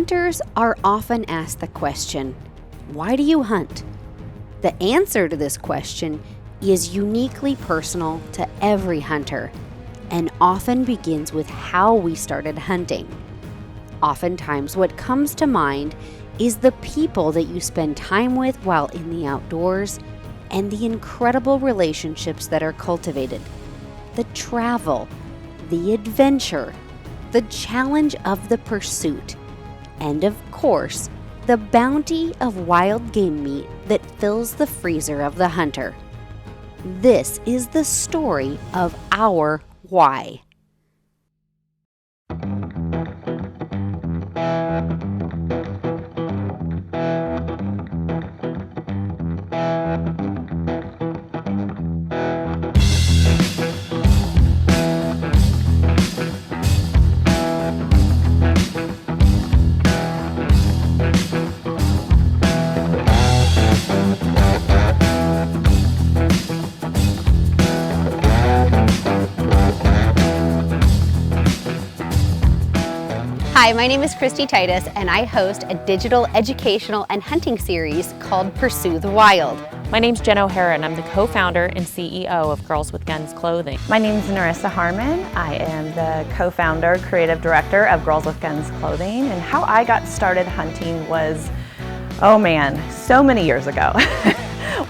Hunters are often asked the question, why do you hunt? The answer to this question is uniquely personal to every hunter and often begins with how we started hunting. Oftentimes, what comes to mind is the people that you spend time with while in the outdoors and the incredible relationships that are cultivated, the travel, the adventure, the challenge of the pursuit, and of course, the bounty of wild game meat that fills the freezer of the hunter. This is the story of our why. Hi, my name is Kristy Titus, and I host a digital educational and hunting series called Pursue the Wild. My name's Jen O'Hara, and I'm the co-founder and CEO of Girls with Guns Clothing. My name is Norissa Harman. I am the co-founder, creative director of Girls with Guns Clothing. And how I got started hunting was, oh man, so many years ago.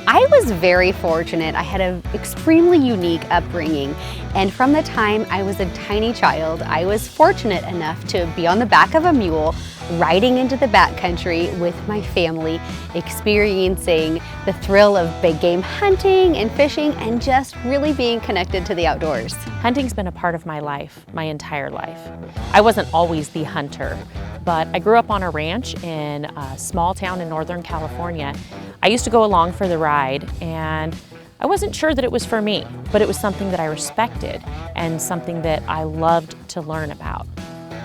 I was very fortunate. I had an extremely unique upbringing, and from the time I was a tiny child, I was fortunate enough to be on the back of a mule, riding into the backcountry with my family, experiencing the thrill of big game hunting and fishing, and just really being connected to the outdoors. Hunting's been a part of my life, my entire life. I wasn't always the hunter, but I grew up on a ranch in a small town in Northern California. I used to go along for the ride, and I wasn't sure that it was for me, but it was something that I respected and something that I loved to learn about.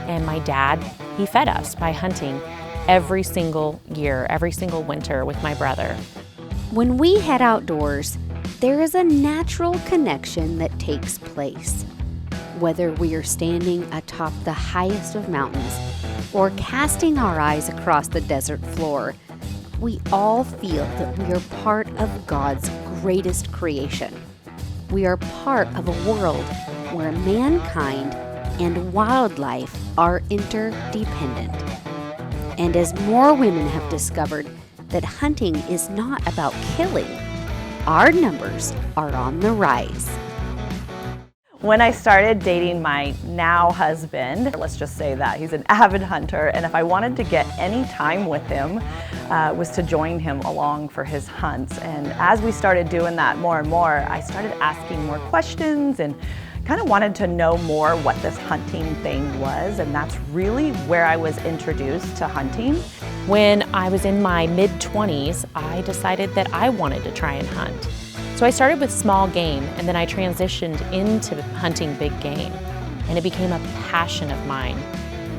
And my dad, he fed us by hunting every single year, every single winter with my brother. When we head outdoors, there is a natural connection that takes place. Whether we are standing atop the highest of mountains or casting our eyes across the desert floor, we all feel that we are part of God's greatest creation. We are part of a world where mankind and wildlife are interdependent. And as more women have discovered that hunting is not about killing, our numbers are on the rise. When I started dating my now husband, let's just say that he's an avid hunter, and if I wanted to get any time with him, was to join him along for his hunts. And as we started doing that more and more, I started asking more questions and kind of wanted to know more what this hunting thing was, and that's really where I was introduced to hunting. When I was in my mid-20s, I decided that I wanted to try and hunt. So I started with small game, and then I transitioned into hunting big game, and it became a passion of mine.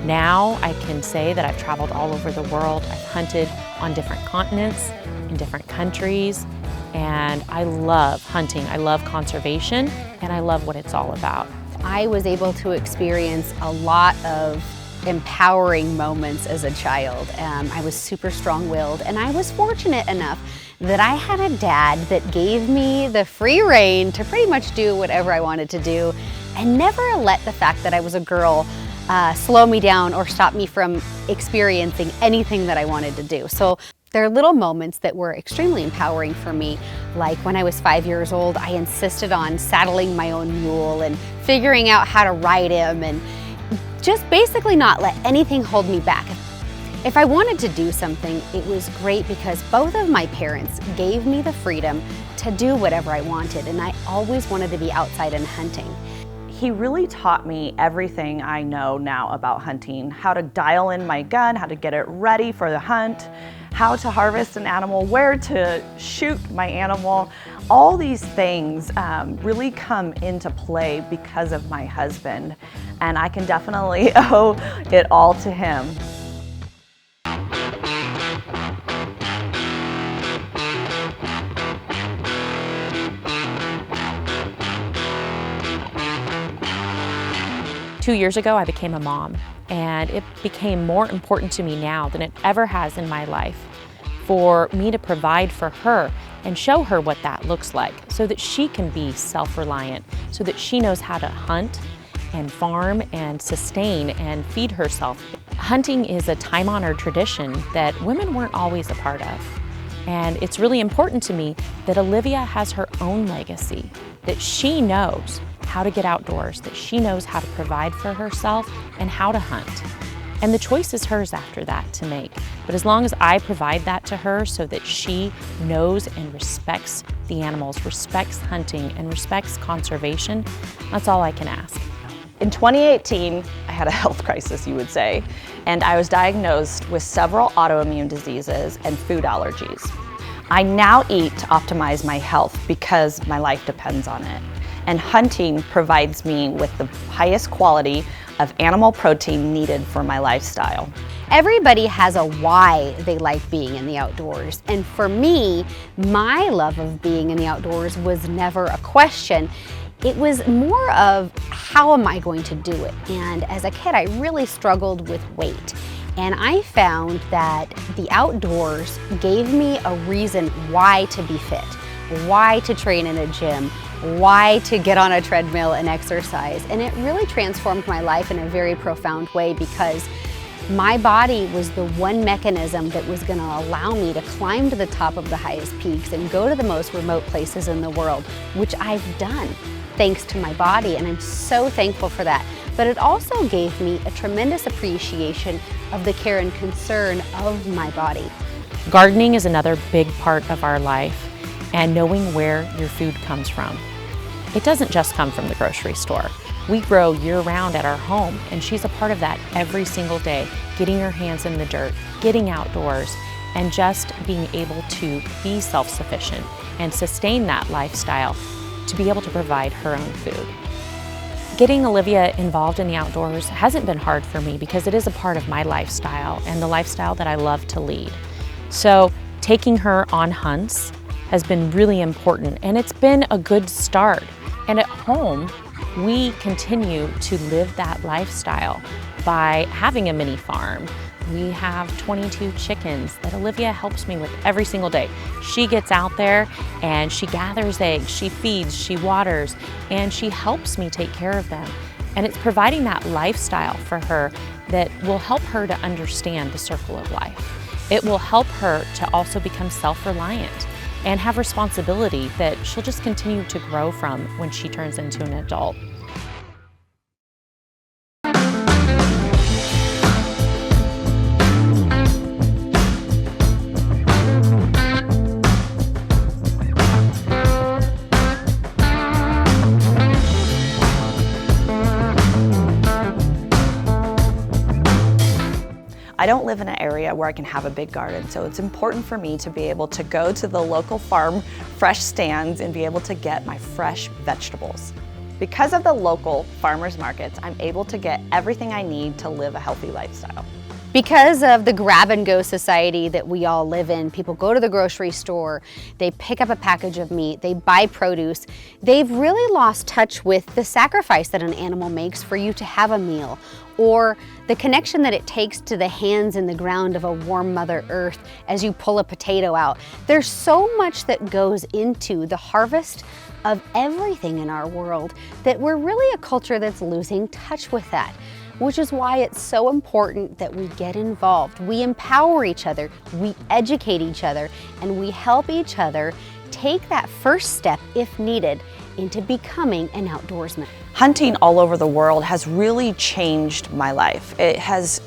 Now I can say that I've traveled all over the world. I've hunted on different continents, in different countries, and I love hunting. I love conservation, and I love what it's all about. I was able to experience a lot of empowering moments as a child. I was super strong-willed, and I was fortunate enough that I had a dad that gave me the free rein to pretty much do whatever I wanted to do, and never let the fact that I was a girl slow me down or stop me from experiencing anything that I wanted to do. So there are little moments that were extremely empowering for me, like when I was 5 years old, I insisted on saddling my own mule and figuring out how to ride him, and just basically not let anything hold me back. If I wanted to do something, it was great because both of my parents gave me the freedom to do whatever I wanted, and I always wanted to be outside and hunting. He really taught me everything I know now about hunting, how to dial in my gun, how to get it ready for the hunt, how to harvest an animal, where to shoot my animal. All these things really come into play because of my husband, and I can definitely owe it all to him. 2 years ago, I became a mom, and it became more important to me now than it ever has in my life for me to provide for her and show her what that looks like so that she can be self-reliant, so that she knows how to hunt and farm and sustain and feed herself. Hunting is a time-honored tradition that women weren't always a part of. And it's really important to me that Olivia has her own legacy, that she knows how to get outdoors, that she knows how to provide for herself and how to hunt. And the choice is hers after that to make. But as long as I provide that to her so that she knows and respects the animals, respects hunting, and respects conservation, that's all I can ask. In 2018, I had a health crisis, you would say, and I was diagnosed with several autoimmune diseases and food allergies. I now eat to optimize my health because my life depends on it. And hunting provides me with the highest quality of animal protein needed for my lifestyle. Everybody has a why they like being in the outdoors. And for me, my love of being in the outdoors was never a question. It was more of, how am I going to do it? And as a kid, I really struggled with weight. And I found that the outdoors gave me a reason why to be fit, why to train in a gym, why to get on a treadmill and exercise. And it really transformed my life in a very profound way, because my body was the one mechanism that was going to allow me to climb to the top of the highest peaks and go to the most remote places in the world, which I've done thanks to my body, and I'm so thankful for that. But it also gave me a tremendous appreciation of the care and concern of my body. Gardening is another big part of our life, and knowing where your food comes from. It doesn't just come from the grocery store. We grow year-round at our home, and she's a part of that every single day, getting her hands in the dirt, getting outdoors, and just being able to be self-sufficient and sustain that lifestyle to be able to provide her own food. Getting Olivia involved in the outdoors hasn't been hard for me because it is a part of my lifestyle and the lifestyle that I love to lead. So taking her on hunts has been really important, and it's been a good start. And at home, we continue to live that lifestyle by having a mini farm. We have 22 chickens that Olivia helps me with every single day. She gets out there and she gathers eggs, she feeds, she waters, and she helps me take care of them. And it's providing that lifestyle for her that will help her to understand the circle of life. It will help her to also become self-reliant and have responsibility that she'll just continue to grow from when she turns into an adult. I don't live in an area where I can have a big garden, so it's important for me to be able to go to the local farm fresh stands and be able to get my fresh vegetables. Because of the local farmers markets, I'm able to get everything I need to live a healthy lifestyle. Because of the grab-and-go society that we all live in, people go to the grocery store, they pick up a package of meat, they buy produce. They've really lost touch with the sacrifice that an animal makes for you to have a meal, or the connection that it takes to the hands in the ground of a warm Mother Earth as you pull a potato out. There's so much that goes into the harvest of everything in our world that we're really a culture that's losing touch with that. Which is why it's so important that we get involved. We empower each other, we educate each other, and we help each other take that first step, if needed, into becoming an outdoorsman. Hunting all over the world has really changed my life. It has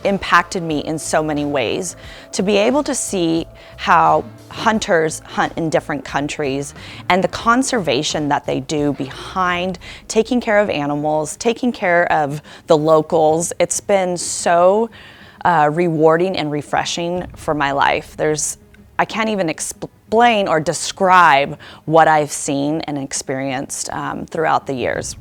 impacted me in so many ways. To be able to see how hunters hunt in different countries and the conservation that they do behind taking care of animals, taking care of the locals, it's been so rewarding and refreshing for my life. I can't even explain or describe what I've seen and experienced throughout the years.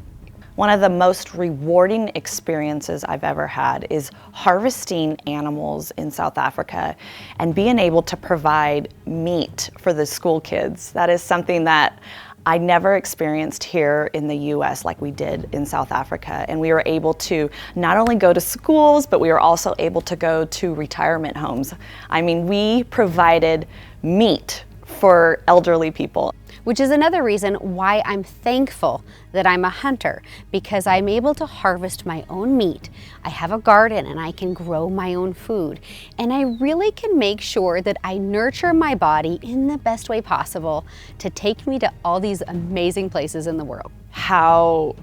One of the most rewarding experiences I've ever had is harvesting animals in South Africa and being able to provide meat for the school kids. That is something that I never experienced here in the US like we did in South Africa. And we were able to not only go to schools, but we were also able to go to retirement homes. I mean, we provided meat for elderly people. Which is another reason why I'm thankful that I'm a hunter, because I'm able to harvest my own meat. I have a garden and I can grow my own food. And I really can make sure that I nurture my body in the best way possible to take me to all these amazing places in the world. How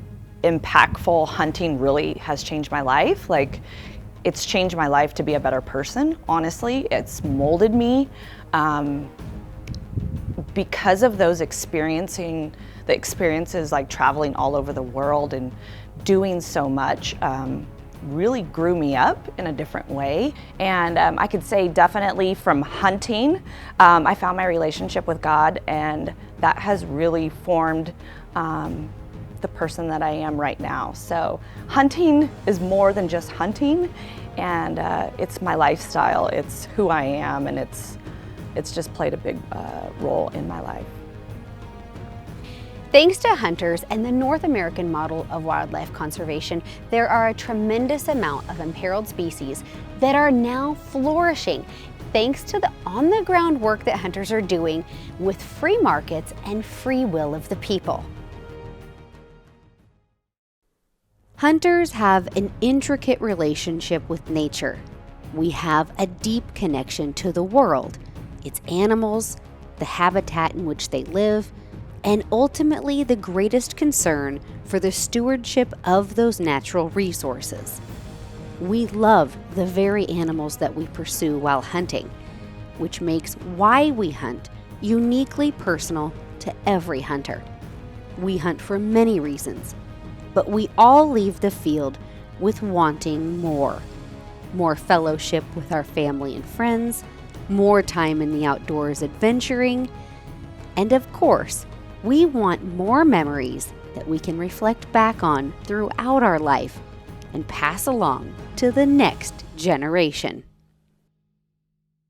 impactful hunting really has changed my life. Like, it's changed my life to be a better person, honestly. It's molded me. Because of those experiences like traveling all over the world and doing so much, really grew me up in a different way. And I could say definitely from hunting, I found my relationship with God, and that has really formed the person that I am right now. So hunting is more than just hunting, and it's my lifestyle, it's who I am, and it's just played a big role in my life. Thanks to hunters and the North American model of wildlife conservation, there are a tremendous amount of imperiled species that are now flourishing thanks to the on-the-ground work that hunters are doing with free markets and free will of the people. Hunters have an intricate relationship with nature. We have a deep connection to the world, its animals, the habitat in which they live, and ultimately the greatest concern for the stewardship of those natural resources. We love the very animals that we pursue while hunting, which makes why we hunt uniquely personal to every hunter. We hunt for many reasons, but we all leave the field with wanting more. More fellowship with our family and friends, more time in the outdoors adventuring, and of course, we want more memories that we can reflect back on throughout our life and pass along to the next generation.